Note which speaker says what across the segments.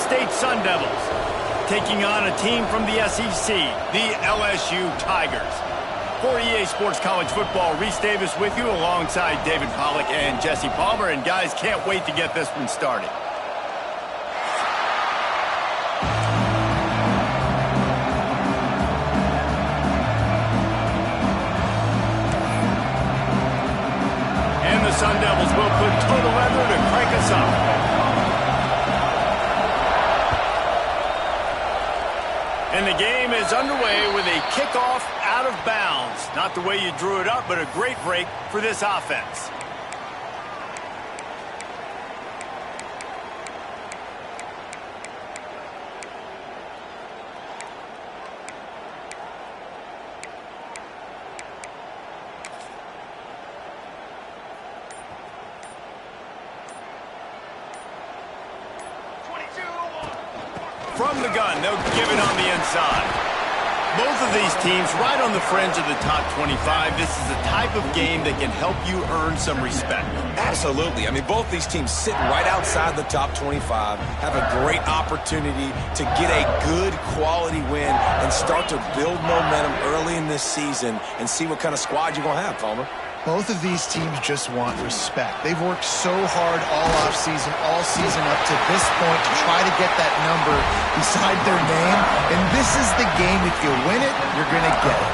Speaker 1: State Sun Devils taking on a team from the SEC, the LSU Tigers. For EA Sports College Football, Reese Davis with you alongside David Pollack and Jesse Palmer. And guys, can't wait to get this one started. And the Sun Devils will put total leather to crank us up. And the game is underway with a kickoff out of bounds. Not the way you drew it up, but a great break for this offense. From the gun, they'll give it on the inside. Both of these teams right on the fringe of the top 25. This is a type of game that can help you earn some respect.
Speaker 2: Absolutely. I mean, both these teams sitting right outside the top 25 have a great opportunity to get a good quality win and start to build momentum early in this season and see what kind of squad you're going to have, Palmer.
Speaker 3: Both of these teams just want respect. They've worked so hard all offseason, all season up to this point to try to get that number beside their name. And this is the game. If you win it, you're going to get it.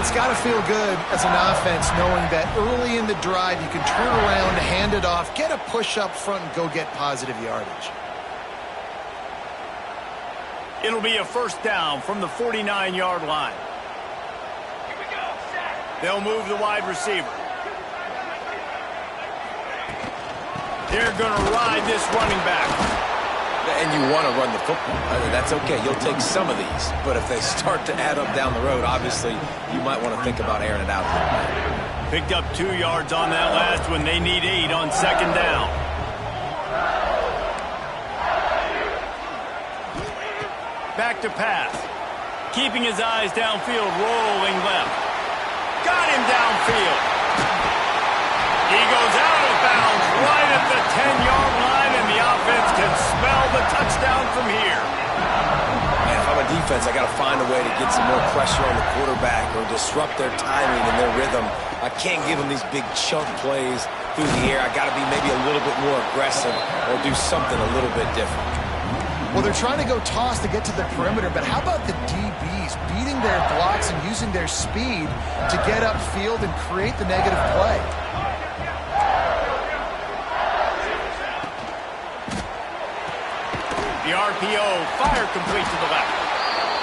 Speaker 3: It's got to feel good as an offense knowing that early in the drive you can turn around, hand it off, get a push up front, and go get positive yardage.
Speaker 1: It'll be a first down from the 49-yard line. They'll move the wide receiver. They're going to ride this running back.
Speaker 2: And you want to run the football. That's okay. You'll take some of these. But if they start to add up down the road, obviously, you might want to think about airing it out a little bit.
Speaker 1: Picked up 2 yards on that last one. They need 8 on second down. Back to pass. Keeping his eyes downfield, rolling left. Got him downfield. He goes out of bounds right at the 10-yard line, and the offense can smell the touchdown from here.
Speaker 2: Man, if I'm a defense, I got to find a way to get some more pressure on the quarterback or disrupt their timing and their rhythm. I can't give them these big chunk plays through the air. I got to be maybe a little bit more aggressive or do something a little bit different.
Speaker 3: Well, they're trying to go toss to get to the perimeter, but how about the DBs beating their blocks and using their speed to get upfield and create the negative play?
Speaker 1: The RPO, fire complete to the left.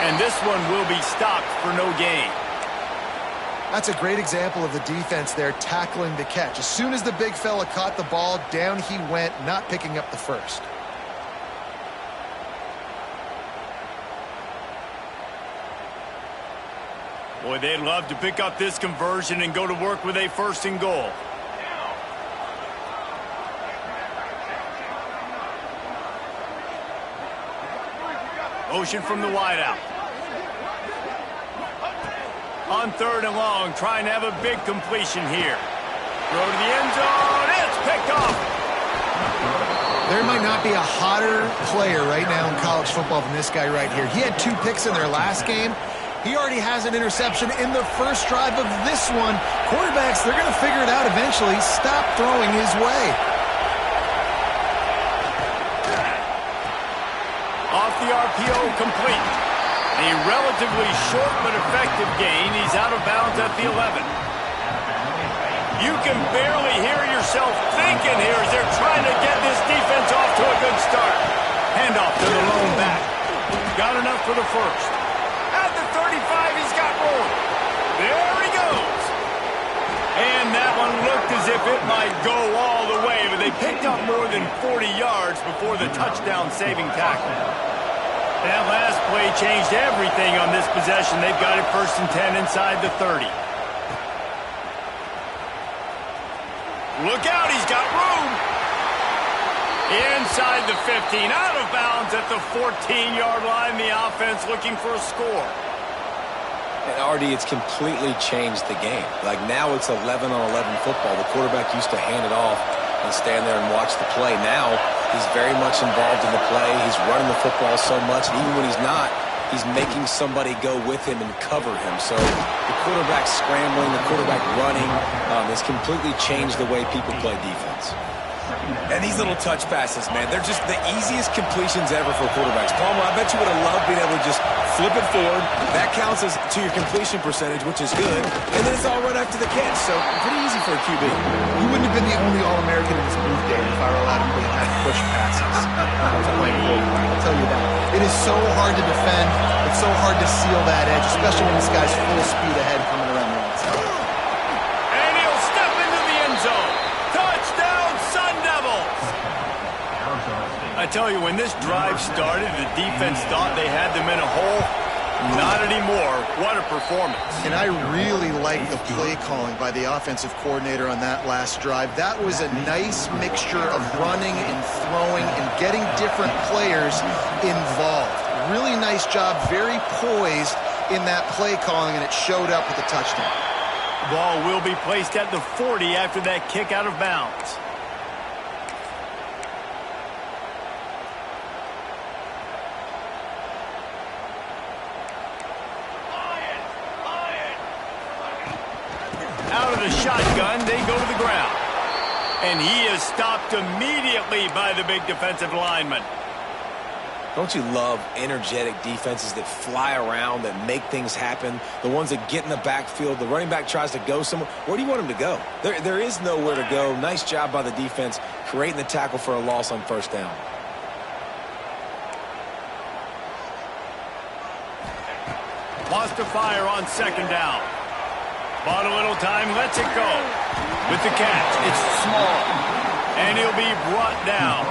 Speaker 1: And this one will be stopped for no gain.
Speaker 3: That's a great example of the defense there tackling the catch. As soon as the big fella caught the ball, down he went, not picking up the first.
Speaker 1: Boy, they'd love to pick up this conversion and go to work with a first and goal. Motion from the wideout. On third and long, trying to have a big completion here. Throw to the end zone. It's picked off.
Speaker 3: There might not be a hotter player right now in college football than this guy right here. He had 2 picks in their last game. He already has an interception in the first drive of this one. Quarterbacks, they're going to figure it out eventually. Stop throwing his way.
Speaker 1: Off the RPO, complete. A relatively short but effective gain. He's out of bounds at the 11. You can barely hear yourself thinking here as they're trying to get this defense off to a good start. Handoff to the lone back. Got enough for the first. At the 35, he's got room. There he goes. And that one looked as if it might go all the way, but they picked up more than 40 yards before the touchdown-saving tackle. That last play changed everything on this possession. They've got it first and 10 inside the 30. Look out, he's got room. Inside the 15, out of bounds at the 14-yard line. The offense looking for a score.
Speaker 2: And RD, it's completely changed the game. Like now it's 11-on-11 football. The quarterback used to hand it off and stand there and watch the play. Now He's very much involved in the play. He's running the football so much, and even when he's not, he's making somebody go with him and cover him. So the quarterback scrambling, the quarterback running has completely changed the way people play defense.
Speaker 4: And these little touch passes, man, they're just the easiest completions ever for quarterbacks. Palmer, I bet you would have loved being able to just flip it forward. That counts as to your completion percentage, which is good. And then it's all right after the catch, so pretty easy for a QB.
Speaker 3: He wouldn't have been the only All-American in his move day if I were allowed to play that push passes. I'll tell you that. It is so hard to defend. It's so hard to seal that edge, especially when this guy's full speed ahead coming around the outside.
Speaker 1: And he'll step into the end zone. Touchdown, Sun Devils! I tell you, when this drive started, the defense thought they had them in a hole. Not anymore. What a performance.
Speaker 3: And I really like the play calling by the offensive coordinator on that last drive. That was a nice mixture of running and throwing and getting different players involved. Really nice job, very poised in that play calling, and it showed up with a touchdown.
Speaker 1: Ball will be placed at the 40 after that kick out of bounds. Out of the shotgun, they go to the ground. And he is stopped immediately by the big defensive lineman.
Speaker 2: Don't you love energetic defenses that fly around, that make things happen? The ones that get in the backfield, the running back tries to go somewhere. Where do you want him to go? There is nowhere to go. Nice job by the defense, creating the tackle for a loss on first down.
Speaker 1: Wants to fire on second down. Bought a little time, lets it go. With the catch, it's small. And he'll be brought down.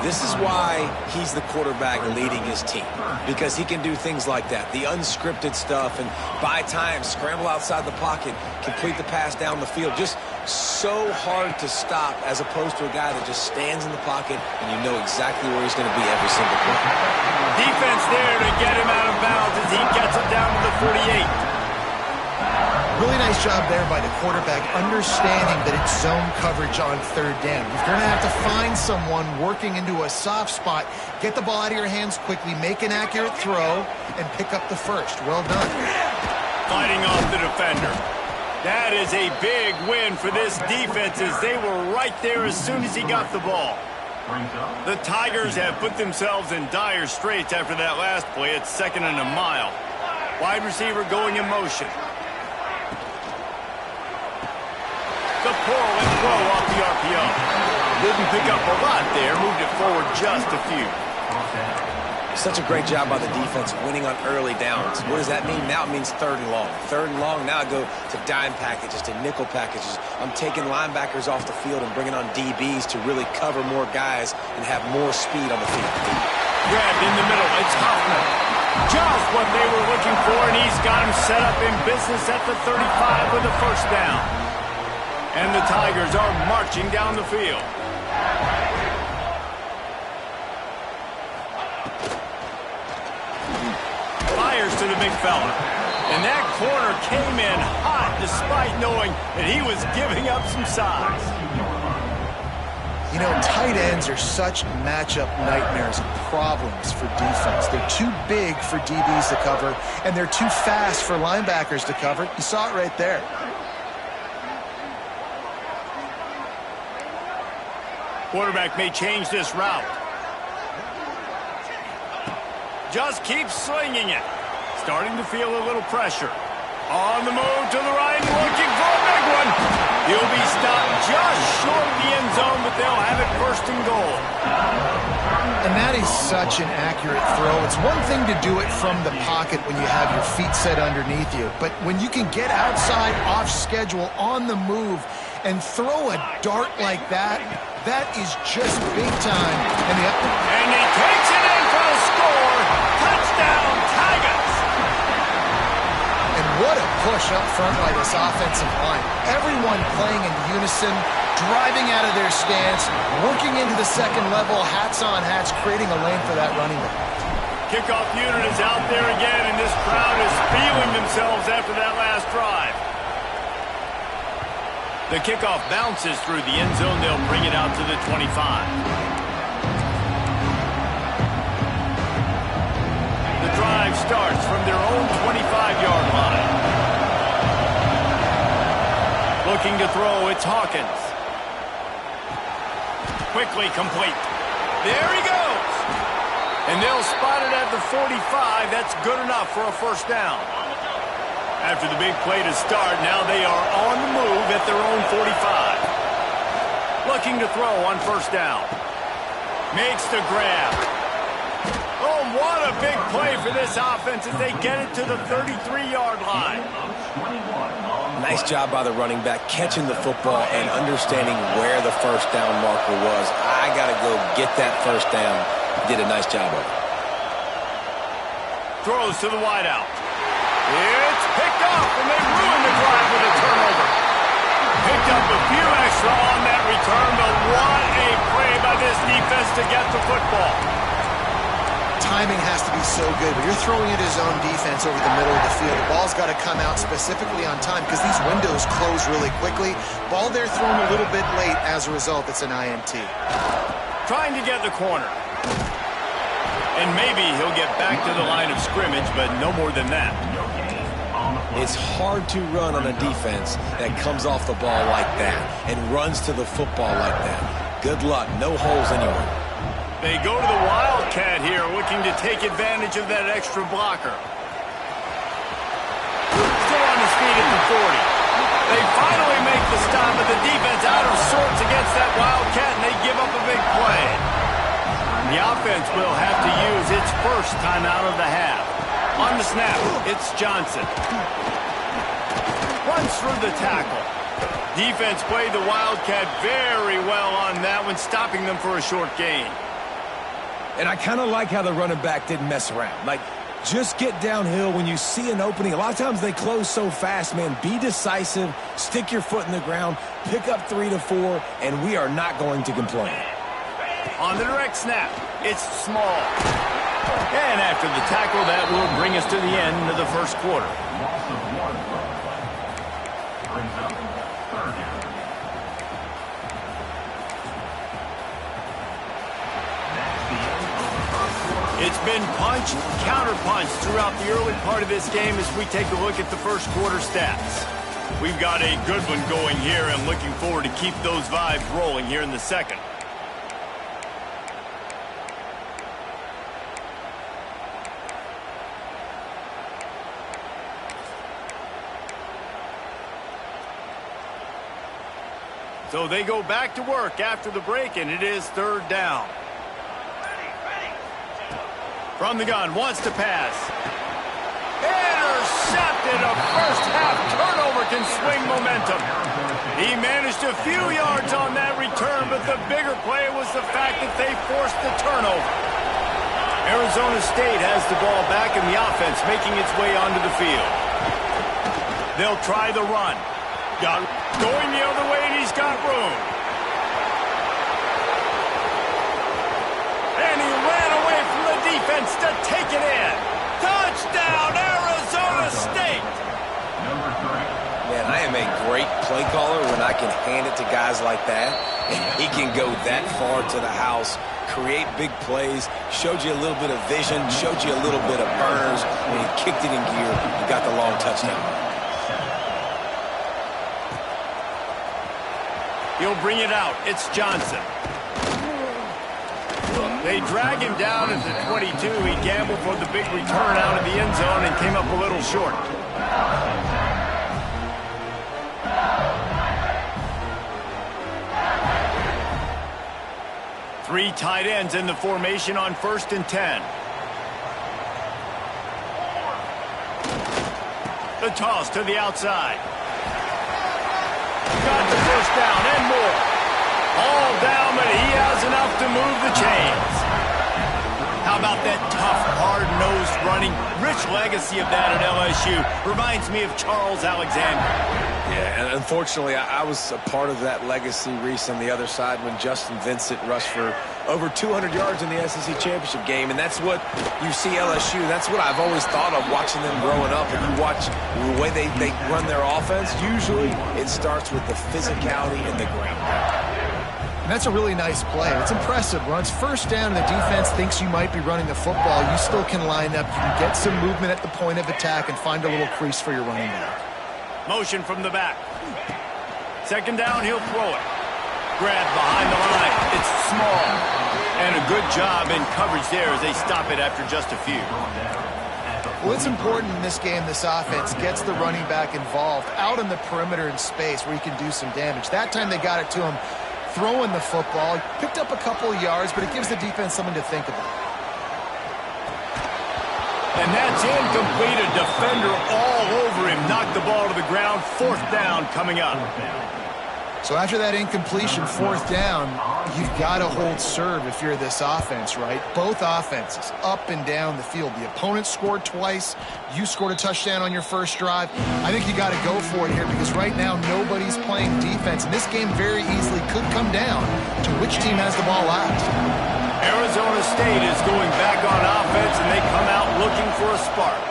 Speaker 2: This is why he's the quarterback leading his team, because he can do things like that, the unscripted stuff, and buy time, scramble outside the pocket, complete the pass down the field. Just so hard to stop, as opposed to a guy that just stands in the pocket and you know exactly where he's going to be every single play.
Speaker 1: Defense there to get him out of bounds as he gets it down to the 48.
Speaker 3: Really nice job there by the quarterback, understanding that it's zone coverage on third down. You're going to have to find someone working into a soft spot, get the ball out of your hands quickly, make an accurate throw, and pick up the first. Well done.
Speaker 1: Fighting off the defender. That is a big win for this defense, as they were right there as soon as he got the ball. The Tigers have put themselves in dire straits after that last play. It's 2nd and a mile. Wide receiver going in motion. The pull and throw off the RPO. Didn't pick up a lot there. Moved it forward just a few.
Speaker 2: Such a great job by the defense winning on early downs. What does that mean? Now it means 3rd and long. 3rd and long, now I go to dime packages, to nickel packages. I'm taking linebackers off the field and bringing on DBs to really cover more guys and have more speed on the field.
Speaker 1: Grabbed in the middle. It's Hoffman. Just what they were looking for, and he's got him set up in business at the 35 with a first down. And the Tigers are marching down the field. Fires to the big fella. And that corner came in hot despite knowing that he was giving up some size.
Speaker 3: You know, tight ends are such matchup nightmares and problems for defense. They're too big for DBs to cover, and they're too fast for linebackers to cover. You saw it right there.
Speaker 1: Quarterback may change this route. Just keeps slinging it. Starting to feel a little pressure. On the move to the right, looking for a big one. He'll be stopped just short of the end zone, but they'll have it 1st and goal.
Speaker 3: And that is such an accurate throw. It's one thing to do it from the pocket when you have your feet set underneath you, but when you can get outside, off schedule, on the move, and throw a dart like that, that is just big time.
Speaker 1: And he takes it in for a score. Touchdown, Tigers.
Speaker 3: And what a push up front by this offensive line. Everyone playing in unison, driving out of their stance, working into the second level, hats on hats, creating a lane for that running back.
Speaker 1: Kickoff unit is out there again, and this crowd is feeling themselves after that last drive. The kickoff bounces through the end zone. They'll bring it out to the 25. Looking to throw, it's Hawkins. Quickly complete. There he goes. And they'll spot it at the 45. That's good enough for a first down. After the big play to start, now they are on the move at their own 45. Looking to throw on first down. Makes the grab. Oh, what a big play for this offense as they get it to the 33-yard line.
Speaker 2: Nice job by the running back catching the football and understanding where the first down marker was. I got to go get that first down. Did a nice job of it.
Speaker 1: Throws to the wideout. It's picked off, and they ruined the drive with a turnover. Picked up a few extra on that return, but what a play by this defense to get the football.
Speaker 3: Timing has to be so good, but you're throwing it his own defense over the middle of the field. The ball's got to come out specifically on time because these windows close really quickly. Ball there thrown a little bit late. As a result, it's an INT.
Speaker 1: Trying to get the corner. And maybe he'll get back to the line of scrimmage, but no more than that.
Speaker 2: It's hard to run on a defense that comes off the ball like that and runs to the football like that. Good luck. No holes anywhere.
Speaker 1: They go to the Wildcat here, looking to take advantage of that extra blocker. Still on his feet at the 40. They finally make the stop, but the defense out of sorts against that Wildcat, and they give up a big play. The offense will have to use its first timeout of the half. On the snap, it's Johnson. Runs through the tackle. Defense played the Wildcat very well on that one, stopping them for a short gain.
Speaker 2: And I kind of like how the running back didn't mess around. Like, just get downhill when you see an opening. A lot of times they close so fast, man. Be decisive, stick your foot in the ground, pick up 3 to 4, and we are not going to complain.
Speaker 1: On the direct snap, it's Small. And after the tackle, that will bring us to the end of the first quarter. It's been punch, counter-punch throughout the early part of this game as we take a look at the first quarter stats. We've got a good one going here and looking forward to keep those vibes rolling here in the second. So they go back to work after the break, and it is third down. From the gun, wants to pass. Intercepted. A first-half turnover can swing momentum. He managed a few yards on that return, but the bigger play was the fact that they forced the turnover. Arizona State has the ball back in the offense, making its way onto the field. They'll try the run. Going the other way, and he's got room. And he ran away from the defense to take it in. Touchdown, Arizona State!
Speaker 2: Man, I am a great play caller when I can hand it to guys like that. And he can go that far to the house, create big plays, showed you a little bit of vision, showed you a little bit of burners, and he kicked it in gear and got the long touchdown.
Speaker 1: He'll bring it out. It's Johnson. They drag him down at the 22. He gambled for the big return out of the end zone and came up a little short. Three tight ends in the formation on 1st and 10. The toss to the outside. Got the first down and more. All down, but he has enough to move the chains. How about that tough, hard-nosed running? Rich legacy of that at LSU. Reminds me of Charles Alexander.
Speaker 2: Yeah, and unfortunately, I was a part of that legacy, Reese, on the other side when Justin Vincent rushed for over 200 yards in the SEC Championship game, and that's what you see LSU. That's what I've always thought of watching them growing up. If you watch the way they run their offense, usually it starts with the physicality and the ground.
Speaker 3: And that's a really nice play. It's impressive. Runs first down, and the defense thinks you might be running the football. You still can line up. You can get some movement at the point of attack and find a little crease for your running back.
Speaker 1: Motion from the back. Second down, he'll throw it. Grab behind the line. It's small. And a good job in coverage there as they stop it after just a few.
Speaker 3: Well, it's important in this game this offense gets the running back involved out in the perimeter in space where he can do some damage. That time they got it to him throwing the football. Picked up a couple of yards, but it gives the defense something to think about.
Speaker 1: And that's incomplete. A defender all over him. Knocked the ball to the ground. Fourth down coming up.
Speaker 3: So after that incompletion, fourth down, you've got to hold serve if you're this offense, right? Both offenses up and down the field. The opponent scored twice. You scored a touchdown on your first drive. I think you got to go for it here because right now nobody's playing defense. And this game very easily could come down to which team has the ball last.
Speaker 1: Arizona State is going back on offense, and they come out looking for a spark.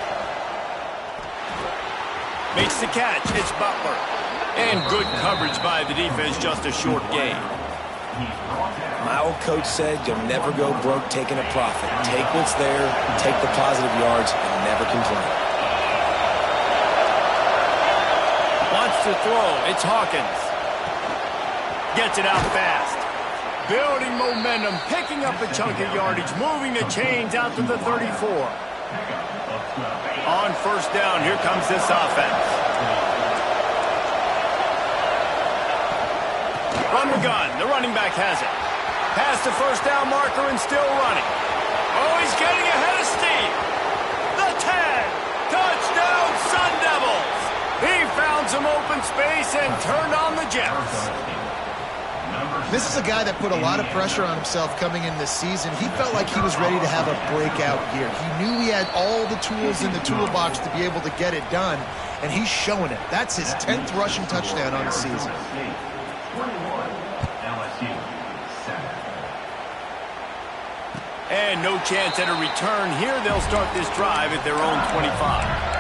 Speaker 1: Makes the catch. It's Butler. And good coverage by the defense, just a short gain.
Speaker 2: My old coach said you'll never go broke taking a profit. Take what's there, take the positive yards, and never complain.
Speaker 1: Wants to throw. It's Hawkins. Gets it out fast. Building momentum, picking up a chunk of yardage, moving the chains out to the 34. On first down, here comes this offense. Run the gun. The running back has it. Past the first down marker and still running. Oh, he's getting ahead of steam. The 10. Touchdown, Sun Devils. He found some open space and turned on the Jets.
Speaker 3: This is a guy that put a lot of pressure on himself coming in this season. He felt like he was ready to have a breakout year. He knew he had all the tools in the toolbox to be able to get it done, and he's showing it. That's his 10th rushing touchdown on the season.
Speaker 1: And no chance at a return here. They'll start this drive at their own 25.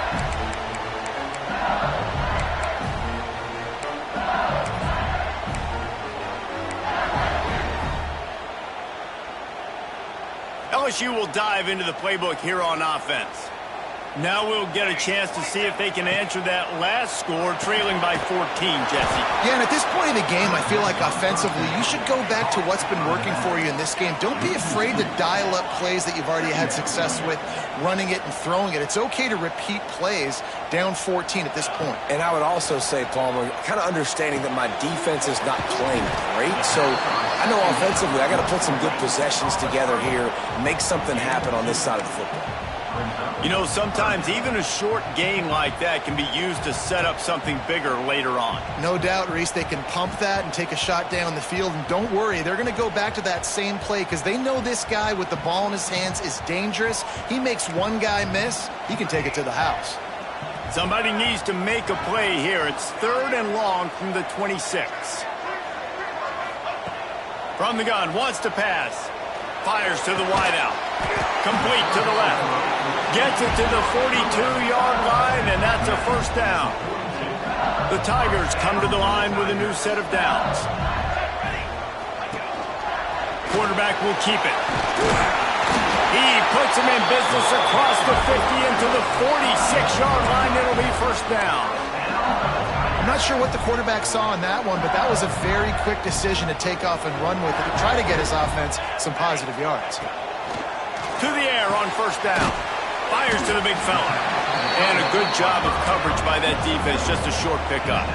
Speaker 1: LSU will dive into the playbook here on offense. Now we'll get a chance to see if they can answer that last score, trailing by 14, Jesse.
Speaker 3: Yeah, and at this point in the game, I feel like offensively, you should go back to what's been working for you in this game. Don't be afraid to dial up plays that you've already had success with, running it and throwing it. It's okay to repeat plays down 14 at this point.
Speaker 2: And I would also say, Palmer, kind of understanding that my defense is not playing great, so I know offensively I got to put some good possessions together here, make something happen on this side of the football.
Speaker 1: You know, sometimes even a short gain like that can be used to set up something bigger later on.
Speaker 3: No doubt, Reese, they can pump that and take a shot down the field. And don't worry, they're going to go back to that same play because they know this guy with the ball in his hands is dangerous. He makes one guy miss, he can take it to the house.
Speaker 1: Somebody needs to make a play here. It's third and long from the 26. From the gun, wants to pass. Fires to the wideout. Complete to the left. Gets it to the 42-yard line, and that's a first down. The Tigers come to the line with a new set of downs. Quarterback will keep it. He puts him in business across the 50 into the 46-yard line. It'll be first down.
Speaker 3: I'm not sure what the quarterback saw on that one, but that was a very quick decision to take off and run with it to try to get his offense some positive yards.
Speaker 1: To the air on first down. Fires to the big fella. And a good job of coverage by that defense, just a short pickup.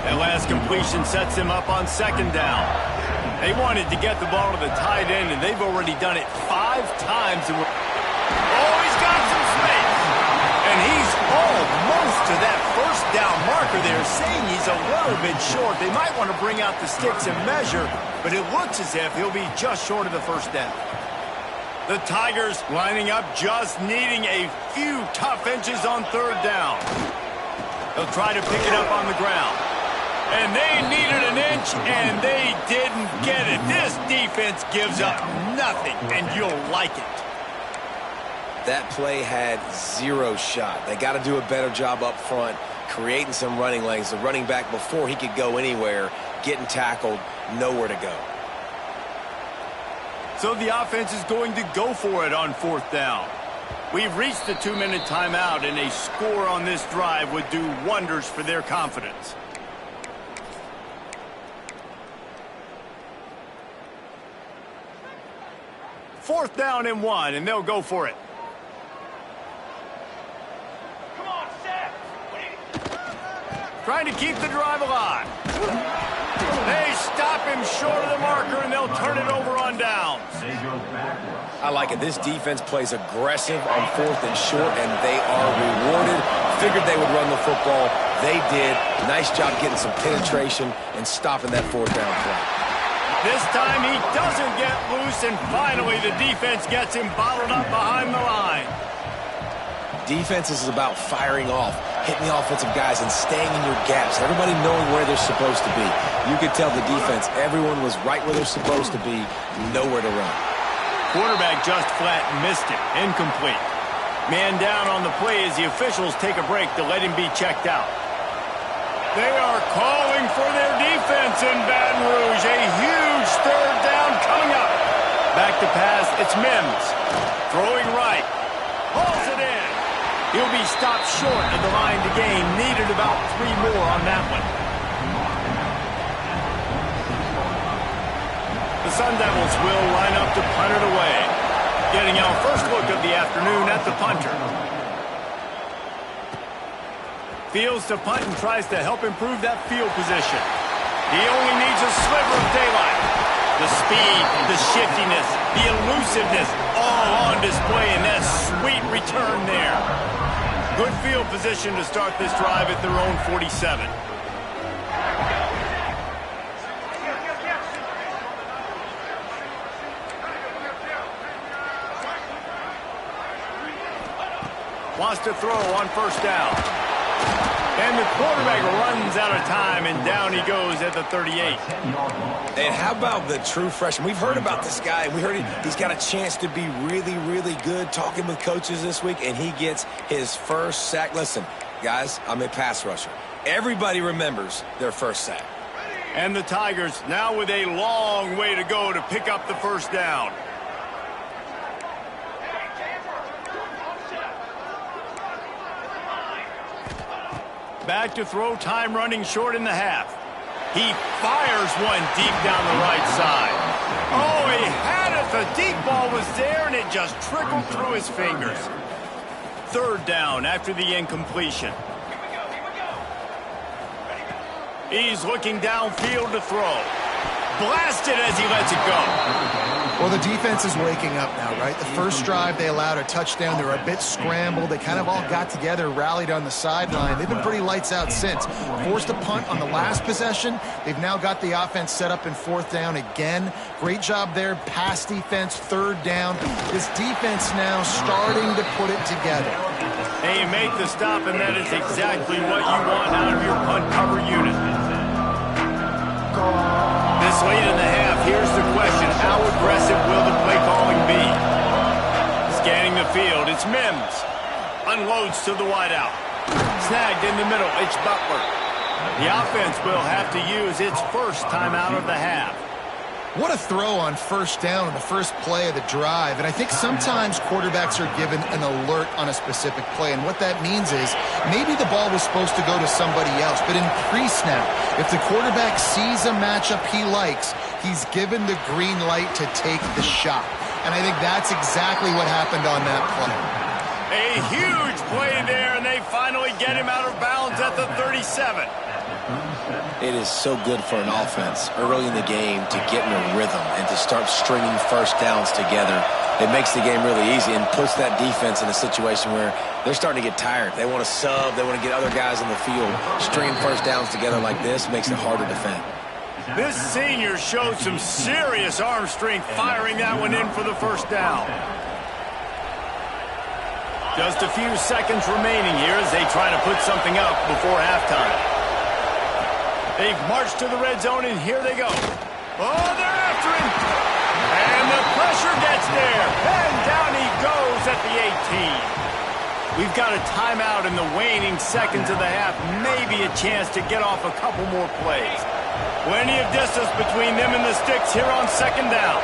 Speaker 1: That last completion sets him up on second down. They wanted to get the ball to the tight end, and they've already done it 5 times. Oh, he's got some space. And he's almost to that first down marker there, saying he's a little bit short. They might want to bring out the sticks and measure, but it looks as if he'll be just short of the first down. The Tigers lining up, just needing a few tough inches on third down. They'll try to pick it up on the ground. And they needed an inch, and they didn't get it. This defense gives up nothing, and you'll like it.
Speaker 2: That play had 0 shot. They got to do a better job up front, creating some running lanes. The running back, before he could go anywhere, getting tackled, nowhere to go.
Speaker 1: So the offense is going to go for it on fourth down. We've reached the 2-minute timeout, and a score on this drive would do wonders for their confidence. 4th down and 1, and they'll go for it. Trying to keep the drive alive. They stop him short of the marker, and they'll turn it over on downs.
Speaker 2: I like it. This defense plays aggressive on 4th and short, and they are rewarded. Figured they would run the football. They did. Nice job getting some penetration and stopping that 4th down play.
Speaker 1: This time he doesn't get loose, and finally the defense gets him bottled up behind the line.
Speaker 2: Defense is about firing off, hitting the offensive guys, and staying in your gaps. Everybody knowing where they're supposed to be. You could tell the defense, everyone was right where they're supposed to be, nowhere to run.
Speaker 1: Quarterback just flat missed it. Incomplete. Man down on the play as the officials take a break to let him be checked out. They are calling for their defense in Baton Rouge. A huge 3rd down coming up. Back to pass, it's Mims. Throwing right. Hauls it in. He'll be stopped short of the line to gain. Needed about 3 more on that one. The Sun Devils will line up to punt it away. Getting our first look of the afternoon at the punter. Fields to punt and tries to help improve that field position. He only needs a sliver of daylight. The speed, the shiftiness, the elusiveness, all on display in that sweet return there. Good field position to start this drive at their own 47. Wants to throw on 1st down. And the quarterback runs out of time, and down he goes at the 38.
Speaker 2: And how about the true freshman? We've heard about this guy. We heard he's got a chance to be really, really good. Talking with coaches this week, and he gets his first sack. Listen, guys, I'm a pass rusher. Everybody remembers their first sack.
Speaker 1: And the Tigers now with a long way to go to pick up the 1st down. Back to throw, time running short in the half. He fires one deep down the right side. Oh, he had it. The deep ball was there, and it just trickled through his fingers. 3rd down after the incompletion. He's looking downfield to throw. Blasted as he lets it go.
Speaker 3: Well, the defense is waking up now, right? The first drive, they allowed a touchdown. They were a bit scrambled. They kind of all got together, rallied on the sideline. They've been pretty lights out since. Forced a punt on the last possession. They've now got the offense set up in 4th down again. Great job there. Pass defense, 3rd down. This defense now starting to put it together.
Speaker 1: And you make the stop, and that is exactly what you want out of your punt cover unit. This late in the half, here's the question. How aggressive will the play calling be? Scanning the field, it's Mims. Unloads to the wideout. Snagged in the middle, it's Butler. The offense will have to use its first timeout of the half.
Speaker 3: What a throw on 1st down on the first play of the drive. And I think sometimes quarterbacks are given an alert on a specific play. And what that means is maybe the ball was supposed to go to somebody else. But in pre-snap, if the quarterback sees a matchup he likes, he's given the green light to take the shot. And I think that's exactly what happened on that play.
Speaker 1: A huge play there, and they finally get him out of bounds at the 37.
Speaker 2: It is so good for an offense early in the game to get in a rhythm and to start stringing 1st downs together. It makes the game really easy and puts that defense in a situation where they're starting to get tired. They want to sub. They want to get other guys on the field. Stringing 1st downs together like this makes it hard to defend.
Speaker 1: This senior showed some serious arm strength firing that one in for the 1st down. Just a few seconds remaining here as they try to put something up before halftime. They've marched to the red zone, and here they go. Oh, they're after him. And the pressure gets there. And down he goes at the 18. We've got a timeout in the waning seconds of the half. Maybe a chance to get off a couple more plays. Plenty of distance between them and the sticks here on 2nd down.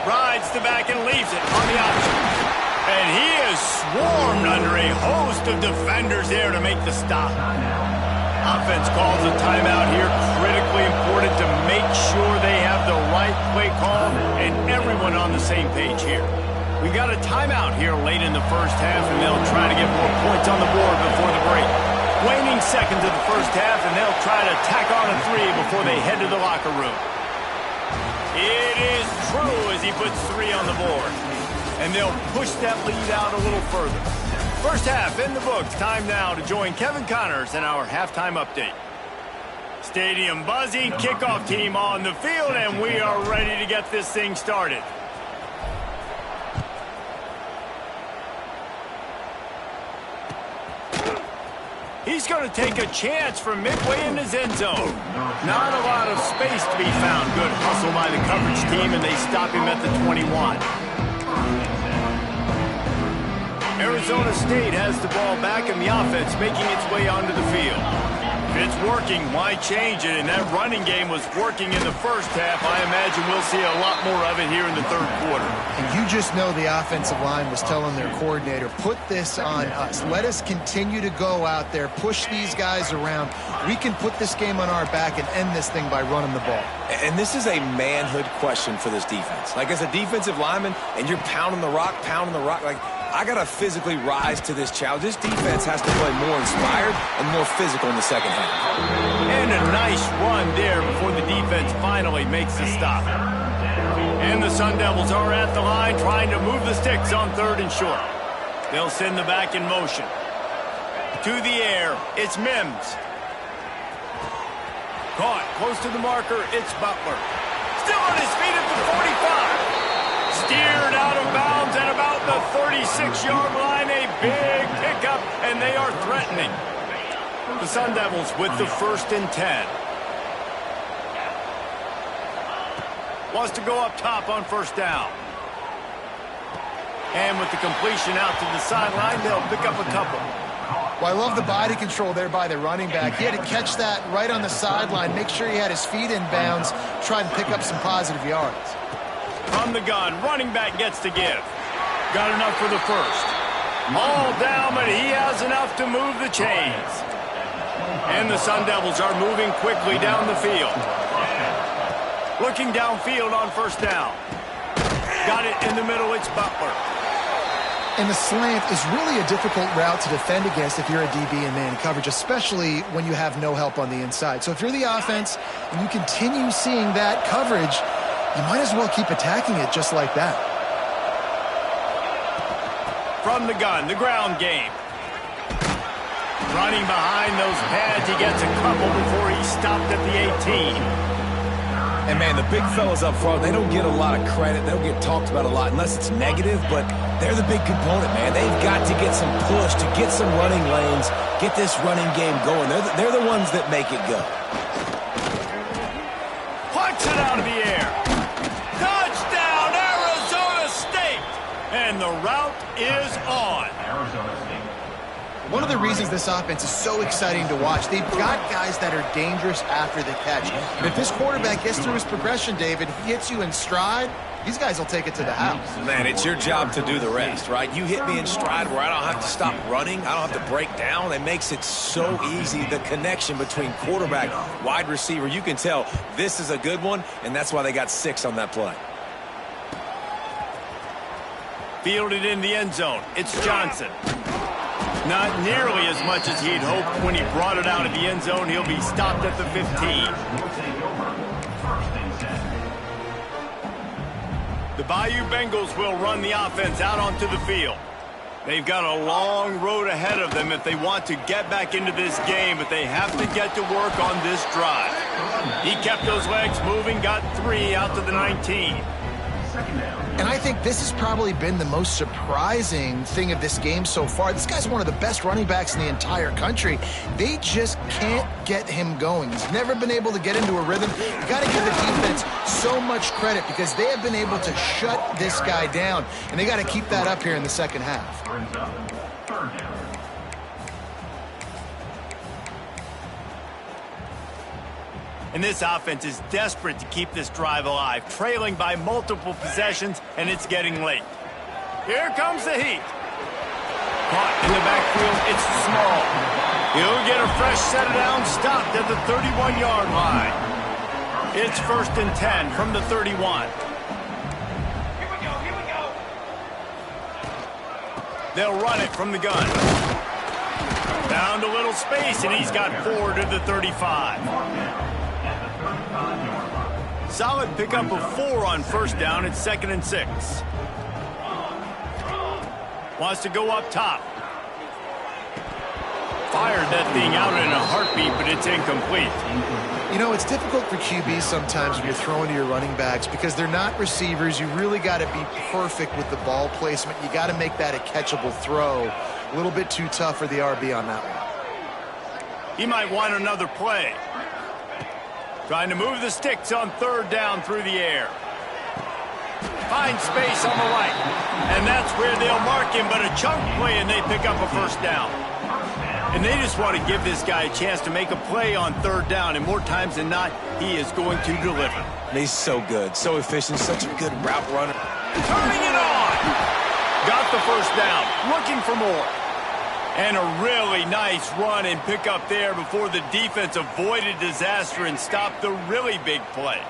Speaker 1: Rides the back and leaves it on the option. And he is swarmed under a host of defenders there to make the stop. Offense calls a timeout here. Critically important to make sure they have the right play call and everyone everyone on the same page here. We got a timeout here late in the first half, and they'll try to get more points on the board before the break. Waning seconds of the first half, and they'll try to tack on a 3 before they head to the locker room. It is true as he puts 3 on the board. And they'll push that lead out a little further. First half in the books. Time now to join Kevin Connors in our halftime update. Stadium buzzing, kickoff team on the field, and we are ready to get this thing started. He's going to take a chance from midway in his end zone. Not a lot of space to be found. Good hustle by the coverage team, and they stop him at the 21. Arizona State has the ball back, and the offense making its way onto the field. If it's working, why change it? And that running game was working in the first half. I imagine we'll see a lot more of it here in the third quarter.
Speaker 3: And you just know the offensive line was telling their coordinator, put this on us. Let us continue to go out there, push these guys around. We can put this game on our back and end this thing by running the ball.
Speaker 2: And this is a manhood question for this defense. Like, as a defensive lineman, and you're pounding the rock, like, I got to physically rise to this challenge. This defense has to play more inspired and more physical in the second half.
Speaker 1: And a nice run there before the defense finally makes the stop. And the Sun Devils are at the line trying to move the sticks on 3rd and short. They'll send the back in motion. To the air, it's Mims. Caught close to the marker, it's Butler. Still on his feet at the 45. Steered out of bounds at about the 36-yard line. A big pickup, and they are threatening. The Sun Devils with the 1st and 10. Wants to go up top on 1st down. And with the completion out to the sideline, they'll pick up a couple.
Speaker 3: Well, I love the body control there by the running back. He had to catch that right on the sideline, make sure he had his feet in bounds, try to pick up some positive yards.
Speaker 1: From the gun, running back gets to give. Got enough for the 1st. All down, but he has enough to move the chains. And the Sun Devils are moving quickly down the field. Looking downfield on 1st down. Got it in the middle, it's Butler.
Speaker 3: And the slant is really a difficult route to defend against if you're a DB in man coverage, especially when you have no help on the inside. So if you're the offense and you continue seeing that coverage, you might as well keep attacking it just like that.
Speaker 1: From the gun, the ground game. Running behind those pads, he gets a couple before he stopped at the 18.
Speaker 2: And, man, the big fellas up front, they don't get a lot of credit. They don't get talked about a lot unless it's negative, but they're the big component, man. They've got to get some push, to get some running lanes, get this running game going. They're the ones that make it go.
Speaker 1: Punch it out of the air. Touchdown, Arizona State. And the route is on.
Speaker 5: Arizona State.
Speaker 3: One of the reasons this offense is so exciting to watch, they've got guys that are dangerous after the catch. And if this quarterback gets through his progression, David, he hits you in stride, these guys will take it to the house.
Speaker 2: Man, it's your job to do the rest, right? You hit me in stride where I don't have to stop running. I don't have to break down. It makes it so easy, the connection between quarterback, wide receiver. You can tell this is a good one, and that's why they got 6 on that play.
Speaker 1: Fielded in the end zone. It's Johnson. Not nearly as much as he'd hoped when he brought it out of the end zone. He'll be stopped at the 15. The Bayou Bengals will run the offense out onto the field. They've got a long road ahead of them if they want to get back into this game, but they have to get to work on this drive. He kept those legs moving, got 3 out to the 19.
Speaker 3: And I think this has probably been the most surprising thing of this game so far. This guy's one of the best running backs in the entire country. They just can't get him going. He's never been able to get into a rhythm. You got to give the defense so much credit because they have been able to shut this guy down, and they got to keep that up here in the second half.
Speaker 1: And this offense is desperate to keep this drive alive, trailing by multiple possessions, and it's getting late. Here comes the heat. Caught in the backfield, it's Small. He'll get a fresh set of downs, stopped at the 31-yard line. It's 1st and 10 from the 31. They'll run it from the gun. Found a little space, and he's got 4 to the 35. Solid pickup of 4 on first down. It's 2nd and 6. Wants to go up top. Fired that thing out in a heartbeat, but it's incomplete.
Speaker 3: You know, it's difficult for QBs sometimes when you're throwing to your running backs because they're not receivers. You really got to be perfect with the ball placement. You got to make that a catchable throw. A little bit too tough for the RB on that one.
Speaker 1: He might want another play. Trying to move the sticks on 3rd down through the air. Finds space on the right. And that's where they'll mark him, but a chunk play, and they pick up a first down. And they just want to give this guy a chance to make a play on 3rd down, and more times than not, he is going to deliver.
Speaker 2: He's so good, so efficient, such a good route runner.
Speaker 1: Turning it on! Got the first down, looking for more. And a really nice run and pick up there before the defense avoided disaster and stopped the really big play.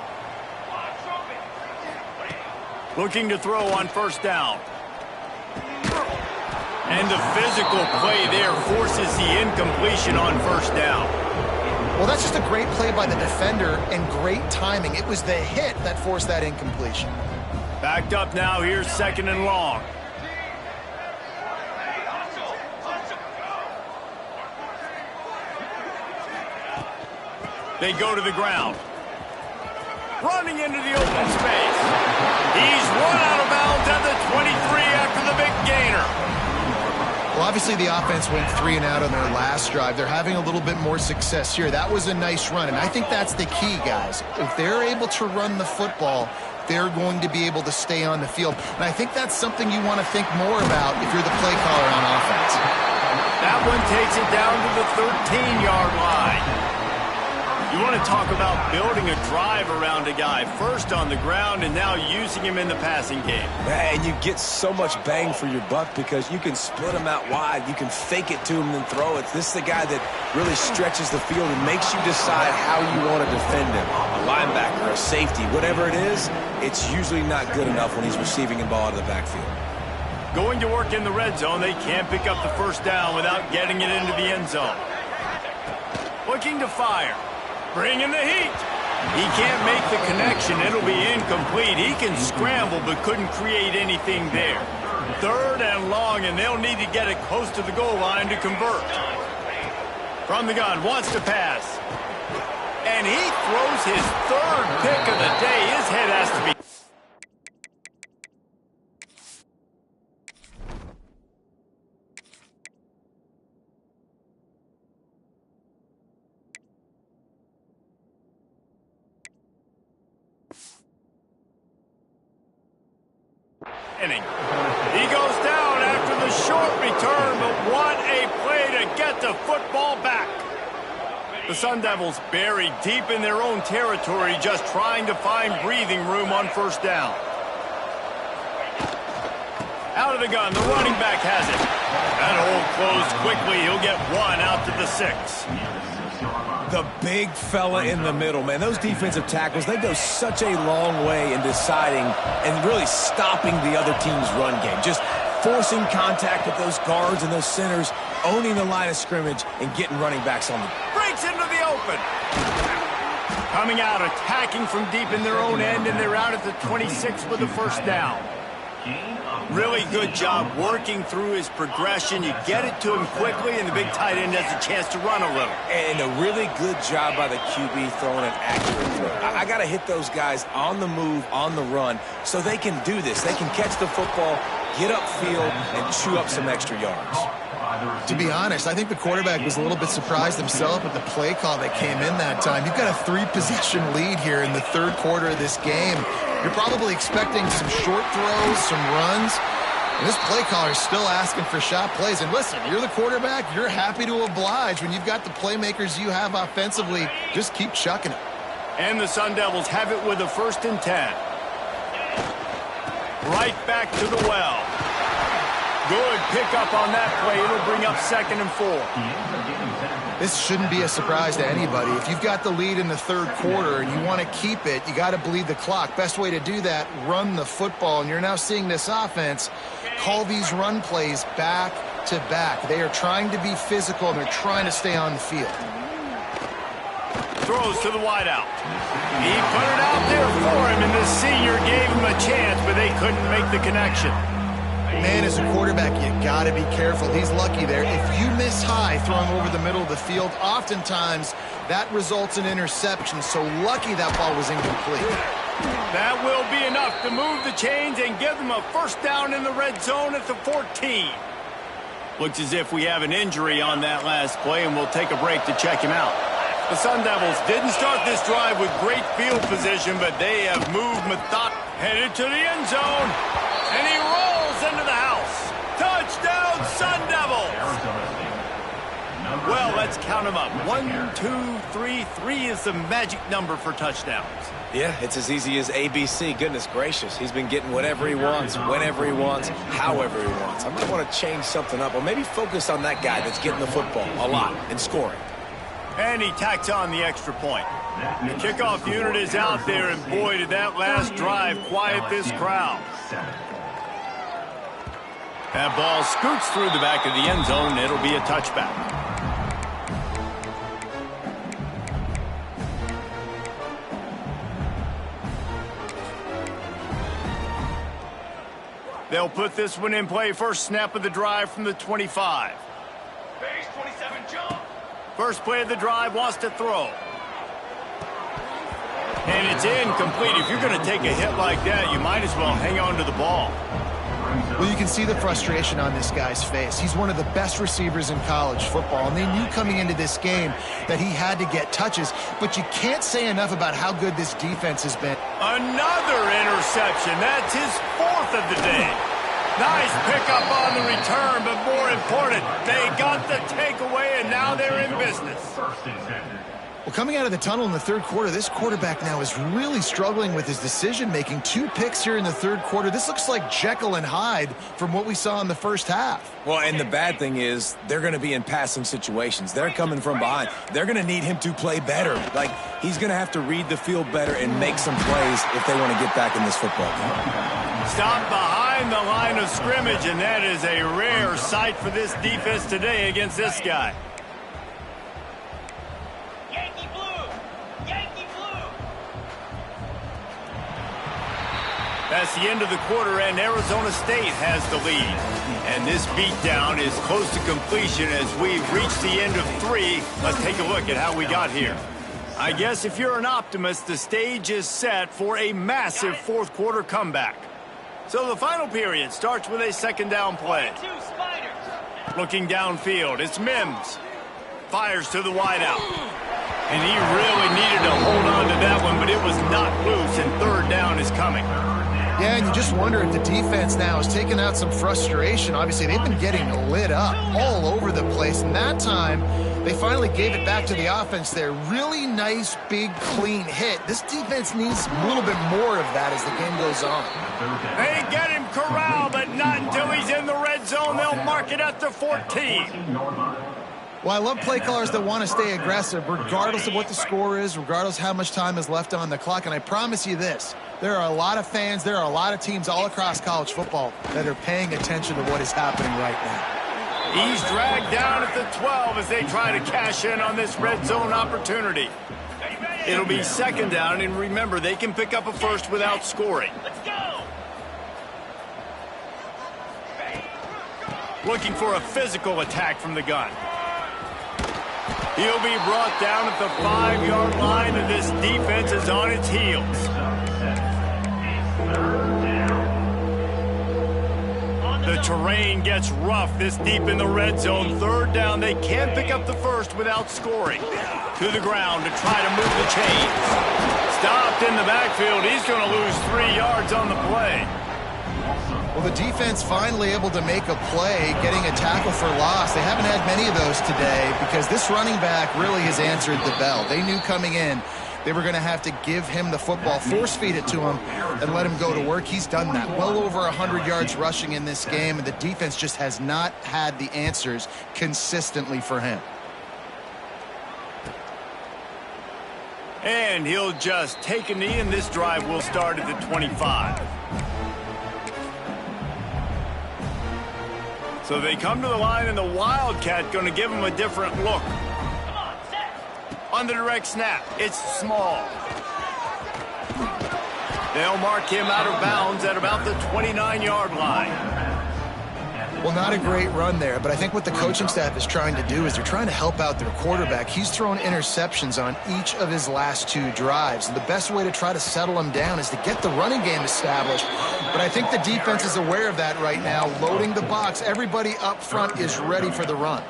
Speaker 1: Looking to throw on 1st down. And the physical play there forces the incompletion on 1st down.
Speaker 3: Well, that's just a great play by the defender and great timing. It was the hit that forced that incompletion.
Speaker 1: Backed up now. Here's 2nd and long. They go to the ground. Running into the open space. He's run out of bounds at the 23 after the big gainer.
Speaker 3: Well, obviously the offense went 3 and out on their last drive. They're having a little bit more success here. That was a nice run, and I think that's the key, guys. If they're able to run the football, they're going to be able to stay on the field. And I think that's something you want to think more about if you're the play caller on offense.
Speaker 1: That one takes it down to the 13-yard line. You want to talk about building a drive around a guy, first on the ground and now using him in the passing game.
Speaker 2: And you get so much bang for your buck because you can split him out wide. You can fake it to him and then throw it. This is the guy that really stretches the field and makes you decide how you want to defend him. A linebacker, a safety, whatever it is, it's usually not good enough when he's receiving the ball out of the backfield.
Speaker 1: Going to work in the red zone, they can't pick up the 1st down without getting it into the end zone. Looking to fire. Bringing the heat. He can't make the connection. It'll be incomplete. He can scramble but couldn't create anything there. 3rd and long, and they'll need to get it close to the goal line to convert. From the gun, wants to pass. And he throws his 3rd pick of the day. His head has to be... He goes down after the short return, but what a play to get the football back. The Sun Devils buried deep in their own territory, just trying to find breathing room on 1st down. Out of the gun, the running back has it. That hole closed quickly. He'll get 1 out to the 6.
Speaker 2: The big fella in the middle, man. Those defensive tackles, they go such a long way in deciding and really stopping the other team's run game. Just forcing contact with those guards and those centers, owning the line of scrimmage, and getting running backs on the...
Speaker 1: Breaks into the open. Coming out, attacking from deep in their own end, and they're out at the 26 with the 1st down. Really good job working through his progression. You get it to him quickly, and the big tight end has a chance to run a little.
Speaker 2: And a really good job by the QB throwing an accurate throw. I got to hit those guys on the move, on the run, so they can do this. They can catch the football, get upfield, and chew up some extra yards.
Speaker 3: To be honest, I think the quarterback was a little bit surprised himself at the play call that came in that time. You've got a 3-possession lead here in the 3rd quarter of this game. You're probably expecting some short throws, some runs. And this play caller is still asking for shot plays. And listen, you're the quarterback. You're happy to oblige. When you've got the playmakers you have offensively, just keep chucking it.
Speaker 1: And the Sun Devils have it with a 1st and 10. Right back to the well. Good pickup on that play. It'll bring up 2nd and 4.
Speaker 3: This shouldn't be a surprise to anybody. If you've got the lead in the 3rd quarter and you want to keep it, you got to bleed the clock. Best way to do that, run the football. And you're now seeing this offense call these run plays back to back. They are trying to be physical, and they're trying to stay on the field.
Speaker 1: Throws to the wideout. He put it out there for him, and the senior gave him a chance, but they couldn't make the connection.
Speaker 3: Man, as a quarterback, you got to be careful. He's lucky there. If you miss high throwing over the middle of the field, oftentimes that results in interception. So lucky that ball was incomplete.
Speaker 1: That will be enough to move the chains and give them a first down in the red zone at the 14. Looks as if we have an injury on that last play, and we'll take a break to check him out. The Sun Devils didn't start this drive with great field position, but they have moved headed to the end zone, and he rolls into the house. Touchdown, Sun Devils! Well, let's count them up. 1, 2, 3. 3 is the magic number for touchdowns.
Speaker 2: Yeah, it's as easy as ABC. Goodness gracious. He's been getting whatever he wants, whenever he wants, however he wants. I might want to change something up, or maybe focus on that guy that's getting the football a lot and scoring.
Speaker 1: And he tacks on the extra point. The kickoff unit is out there, and boy, did that last drive quiet this crowd. That ball scoots through the back of the end zone, and it'll be a touchback. They'll put this one in play. First snap of the drive from the 25.
Speaker 5: Base 27, jump.
Speaker 1: First play of the drive, wants to throw. And it's incomplete. If you're going to take a hit like that, you might as well hang on to the ball.
Speaker 3: Well, you can see the frustration on this guy's face. He's one of the best receivers in college football, and they knew coming into this game that he had to get touches, but you can't say enough about how good this defense has been.
Speaker 1: Another interception. That's his 4th of the day. Nice pickup on the return, but more important, they got the takeaway, and now they're in business.
Speaker 3: Well, coming out of the tunnel in the third quarter, this quarterback now is really struggling with his decision-making. 2 picks here in the third quarter. This looks like Jekyll and Hyde from what we saw in the first half.
Speaker 2: Well, and the bad thing is they're going to be in passing situations. They're coming from behind. They're going to need him to play better. Like, he's going to have to read the field better and make some plays if they want to get back in this football game.
Speaker 1: Stop behind the line of scrimmage, and that is a rare sight for this defense today against this guy.
Speaker 5: Yankee blue! Yankee blue!
Speaker 1: That's the end of the quarter, and Arizona State has the lead. And this beatdown is close to completion as we've reached the end of 3. Let's take a look at how we got here. I guess if you're an optimist, the stage is set for a massive fourth quarter comeback. So the final period starts with a second down play.
Speaker 5: 2 spiders.
Speaker 1: Looking downfield, it's Mims. Fires to the wideout. And he really needed to hold on to that one, but it was not loose, and third down is coming.
Speaker 3: Yeah, and you just wonder if the defense now is taking out some frustration. Obviously, they've been getting lit up all over the place, and that time they finally gave it back to the offense there. Really nice, big, clean hit. This defense needs a little bit more of that as the game goes on.
Speaker 1: They get him corralled, but not until he's in the red zone. They'll mark it at the 14.
Speaker 3: Well, I love play callers that want to stay aggressive, regardless of what the score is, regardless how much time is left on the clock. And I promise you this, there are a lot of fans, there are a lot of teams all across college football that are paying attention to what is happening right now.
Speaker 1: He's dragged down at the 12 as they try to cash in on this red zone opportunity. It'll be second down, and remember, they can pick up a first without scoring.
Speaker 5: Let's go!
Speaker 1: Looking for a physical attack from the gun. He'll be brought down at the 5-yard line, and this defense is on its heels. The terrain gets rough this deep in the red zone. Third down, they can't pick up the first without scoring. To the ground to try to move the chains. Stopped in the backfield. He's going to lose 3 yards on the play.
Speaker 3: Well, the defense finally able to make a play, getting a tackle for loss. They haven't had many of those today because this running back really has answered the bell. They knew coming in they were going to have to give him the football, force feed it to him, and let him go to work. He's done that. Well over 100 yards rushing in this game, and the defense just has not had the answers consistently for him.
Speaker 1: And he'll just take a knee, and this drive will start at the 25. So they come to the line, and the Wildcat going to give them a different look.
Speaker 5: Come on, set.
Speaker 1: On the direct snap, it's Small. They'll mark him out of bounds at about the 29-yard line.
Speaker 3: Well, not a great run there, but I think what the coaching staff is trying to do is they're trying to help out their quarterback. He's thrown interceptions on each of his last 2 drives, and the best way to try to settle him down is to get the running game established. But I think the defense is aware of that right now, loading the box. Everybody up front is ready for the run.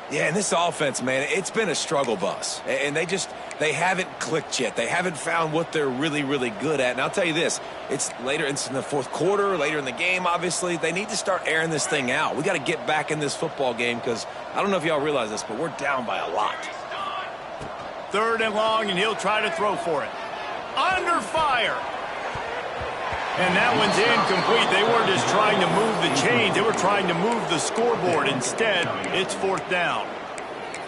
Speaker 2: Yeah, and this offense, man, it's been a struggle bus. And they haven't clicked yet. They haven't found what they're really, really good at. And I'll tell you this, it's in the fourth quarter, later in the game, obviously. They need to start airing this thing out. We got to get back in this football game because I don't know if y'all realize this, but we're down by a lot.
Speaker 1: 3rd and long, and he'll try to throw for it. Under fire. And that one's incomplete. They weren't just trying to move the chains. They were trying to move the scoreboard. Instead, it's 4th down.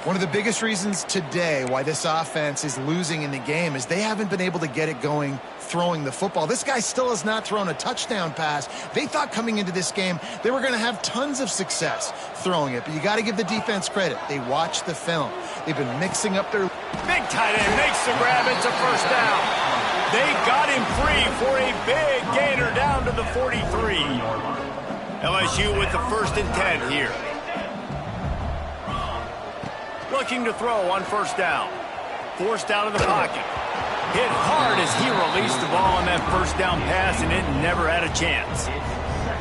Speaker 3: One of the biggest reasons today why this offense is losing in the game is they haven't been able to get it going throwing the football. This guy still has not thrown a touchdown pass. They thought coming into this game they were going to have tons of success throwing it, but you got to give the defense credit. They watched the film. They've been mixing up their...
Speaker 1: Big tight end makes the grab. It's a 1st down. They got him free for a big gainer down to the 43. LSU with the 1st and 10 here. Looking to throw on 1st down. Forced out of the pocket. Hit hard as he released the ball on that 1st down pass, and it never had a chance.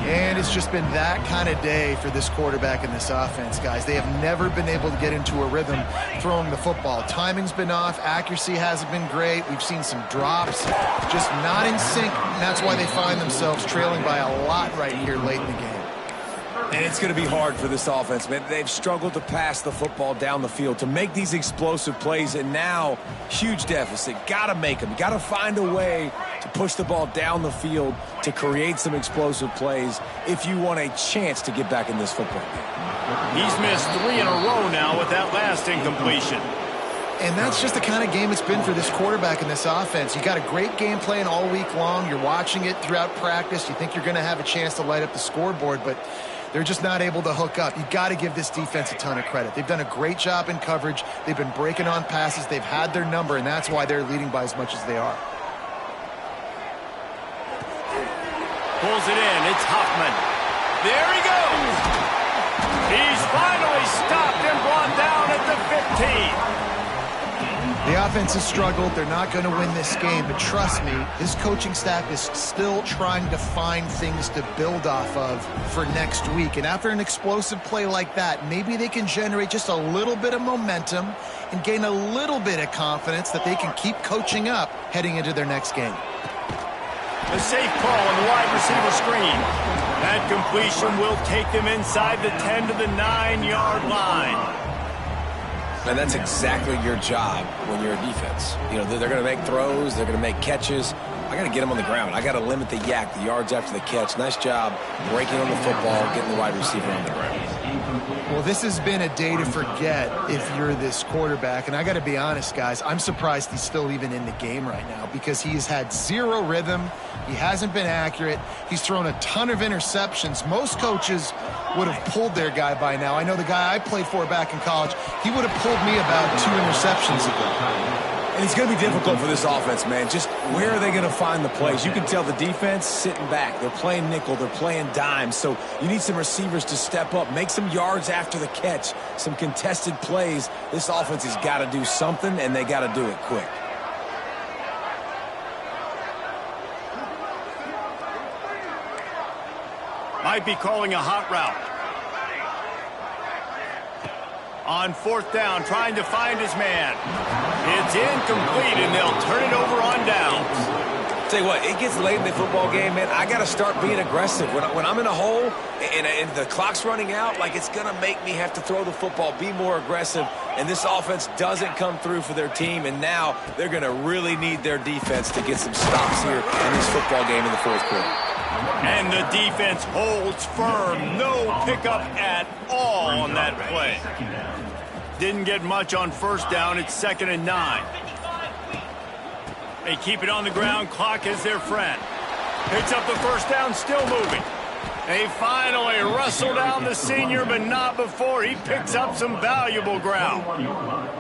Speaker 3: And it's just been that kind of day for this quarterback and this offense, guys. They have never been able to get into a rhythm throwing the football. Timing's been off. Accuracy hasn't been great. We've seen some drops, just not in sync. And that's why they find themselves trailing by a lot right here late in the game.
Speaker 2: And it's going to be hard for this offense, man. They've struggled to pass the football down the field, to make these explosive plays, and now huge deficit. Got to make them. Got to find a way to push the ball down the field to create some explosive plays if you want a chance to get back in this football game.
Speaker 1: He's missed 3 in a row now with that last incompletion.
Speaker 3: And that's just the kind of game it's been for this quarterback and this offense. You got a great game plan all week long. You're watching it throughout practice. You think you're going to have a chance to light up the scoreboard, but they're just not able to hook up. You got to give this defense a ton of credit. They've done a great job in coverage. They've been breaking on passes. They've had their number, and that's why they're leading by as much as they are.
Speaker 1: Pulls it in. It's Huffman. There he goes. He's finally stopped and brought down at the 15.
Speaker 3: The offense has struggled. They're not going to win this game, but trust me, this coaching staff is still trying to find things to build off of for next week. And after an explosive play like that, maybe they can generate just a little bit of momentum and gain a little bit of confidence that they can keep coaching up heading into their next game.
Speaker 1: A safe call on the wide receiver screen. That completion will take them inside the 10 to the 9-yard line.
Speaker 2: And that's exactly your job when you're a defense. You know, they're going to make throws. They're going to make catches. I got to get them on the ground. I got to limit the yak, the yards after the catch. Nice job breaking on the football, getting the wide receiver on the ground.
Speaker 3: Well, this has been a day to forget if you're this quarterback. And I got to be honest, guys, I'm surprised he's still even in the game right now because he has had zero rhythm. He hasn't been accurate. He's thrown a ton of interceptions. Most coaches would have pulled their guy by now. I know the guy I played for back in college, he would have pulled me about 2 interceptions ago.
Speaker 2: And it's going to be difficult for this offense, man. Just where are they going to find the plays? You can tell the defense sitting back. They're playing nickel. They're playing dime. So you need some receivers to step up, make some yards after the catch, some contested plays. This offense has got to do something, and they got to do it quick.
Speaker 1: Might be calling a hot route. On 4th down, trying to find his man. It's incomplete, and they'll turn it over on downs.
Speaker 2: Tell you what, it gets late in the football game, man. I got to start being aggressive. When I'm in a hole and the clock's running out, like it's going to make me have to throw the football, be more aggressive, and this offense doesn't come through for their team, and now they're going to really need their defense to get some stops here in this football game in the 4th quarter.
Speaker 1: And the defense holds firm. No pickup at all on that play. Didn't get much on 1st down. It's 2nd and 9. They keep it on the ground. Clock is their friend. Picks up the 1st down, still moving. They finally wrestle down the senior, but not before he picks up some valuable ground.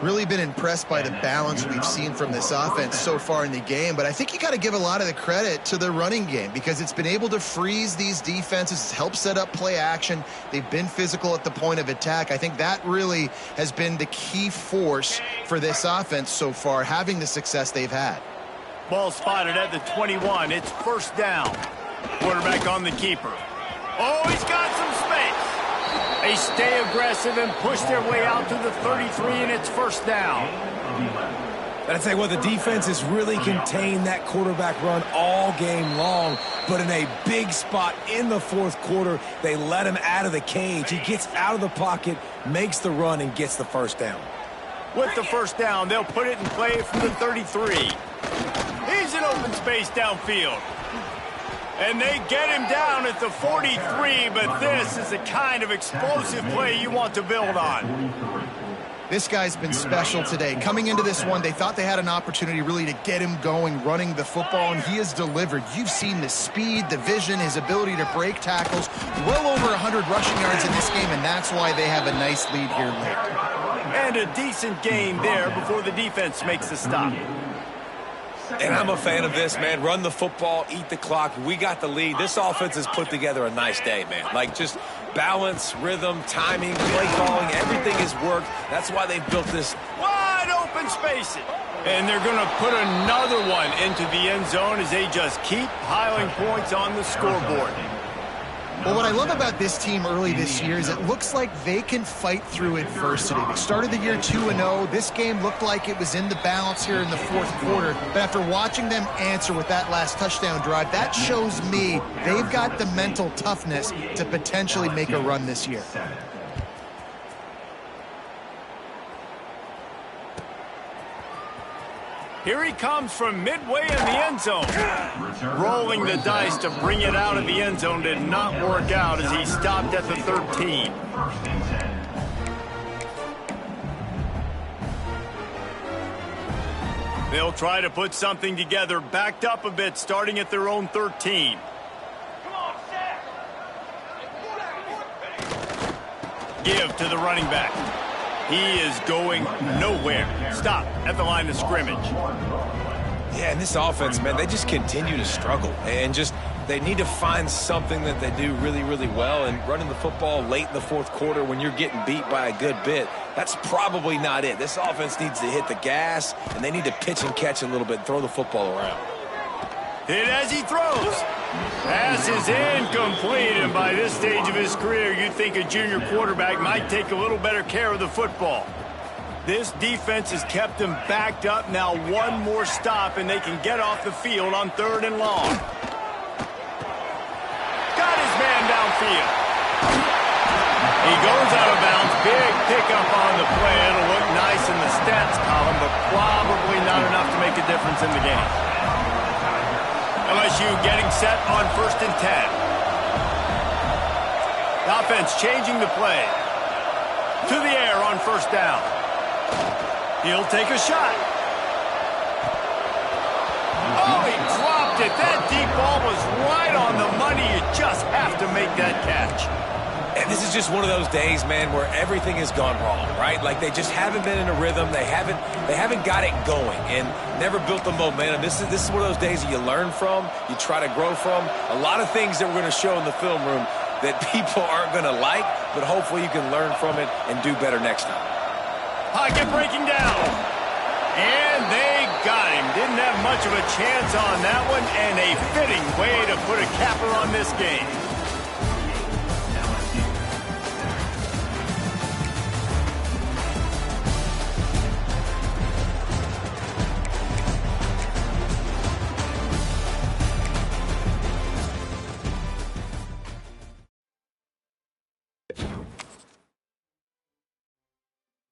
Speaker 3: Really been impressed by the balance we've seen from this offense so far in the game, but I think you got to give a lot of the credit to the running game because it's been able to freeze these defenses, help set up play action. They've been physical at the point of attack. I think that really has been the key force for this offense so far, having the success they've had.
Speaker 1: Ball spotted at the 21. It's first down. Quarterback on the keeper. Oh, he's got some space. They stay aggressive and push their way out to the 33, and it's first down.
Speaker 2: But I tell you what, the defense has really contained that quarterback run all game long. But in a big spot in the fourth quarter, they let him out of the cage. He gets out of the pocket, makes the run, and gets the first down.
Speaker 1: With the first down, they'll put it in play from the 33. He's in open space downfield. And they get him down at the 43, but this is the kind of explosive play you want to build on.
Speaker 3: This guy's been special today. Coming into this one, they thought they had an opportunity really to get him going, running the football, and he has delivered. You've seen the speed, the vision, his ability to break tackles. Well over 100 rushing yards in this game, and that's why they have a nice lead here late.
Speaker 1: And a decent gain there before the defense makes the stop.
Speaker 2: And I'm a fan of this, man. Run the football, eat the clock. We got the lead. This offense has put together a nice day, man. Like just balance, rhythm, timing, play calling, everything has worked. That's why they've built this.
Speaker 1: Wide open spaces. And they're going to put another one into the end zone as they just keep piling points on the scoreboard.
Speaker 3: Well, what I love about this team early this year is it looks like they can fight through adversity. They started the year 2-0. This game looked like it was in the balance here in the fourth quarter. But after watching them answer with that last touchdown drive, that shows me they've got the mental toughness to potentially make a run this year.
Speaker 1: Here he comes from midway in the end zone. Rolling the dice to bring it out of the end zone did not work out as he stopped at the 13. They'll try to put something together, backed up a bit, starting at their own 13. Give to the running back. He is going nowhere. Stop at the line of scrimmage.
Speaker 2: Yeah, and this offense, man, they just continue to struggle. And just, they need to find something that they do really, really well. And running the football late in the fourth quarter when you're getting beat by a good bit, that's probably not it. This offense needs to hit the gas, and they need to pitch and catch a little bit and throw the football around.
Speaker 1: Hit as he throws. Pass is incomplete, and by this stage of his career, you'd think a junior quarterback might take a little better care of the football. This defense has kept them backed up. Now one more stop, and they can get off the field on 3rd and long. Got his man downfield. He goes out of bounds. Big pickup on the play. It'll look nice in the stats column, but probably not enough to make a difference in the game. LSU getting set on 1st and 10. The offense changing the play. To the air on 1st down. He'll take a shot. Oh, he dropped it. That deep ball was right on the money. You just have to make that catch.
Speaker 2: And this is just one of those days, man, where everything has gone wrong, right? Like they just haven't been in a rhythm. They haven't got it going and never built the momentum. This is one of those days that you learn from, you try to grow from. A lot of things that we're going to show in the film room that people aren't going to like, but hopefully you can learn from it and do better next time.
Speaker 1: Pocket breaking down. And they got him. Didn't have much of a chance on that one, and a fitting way to put a capper on this game.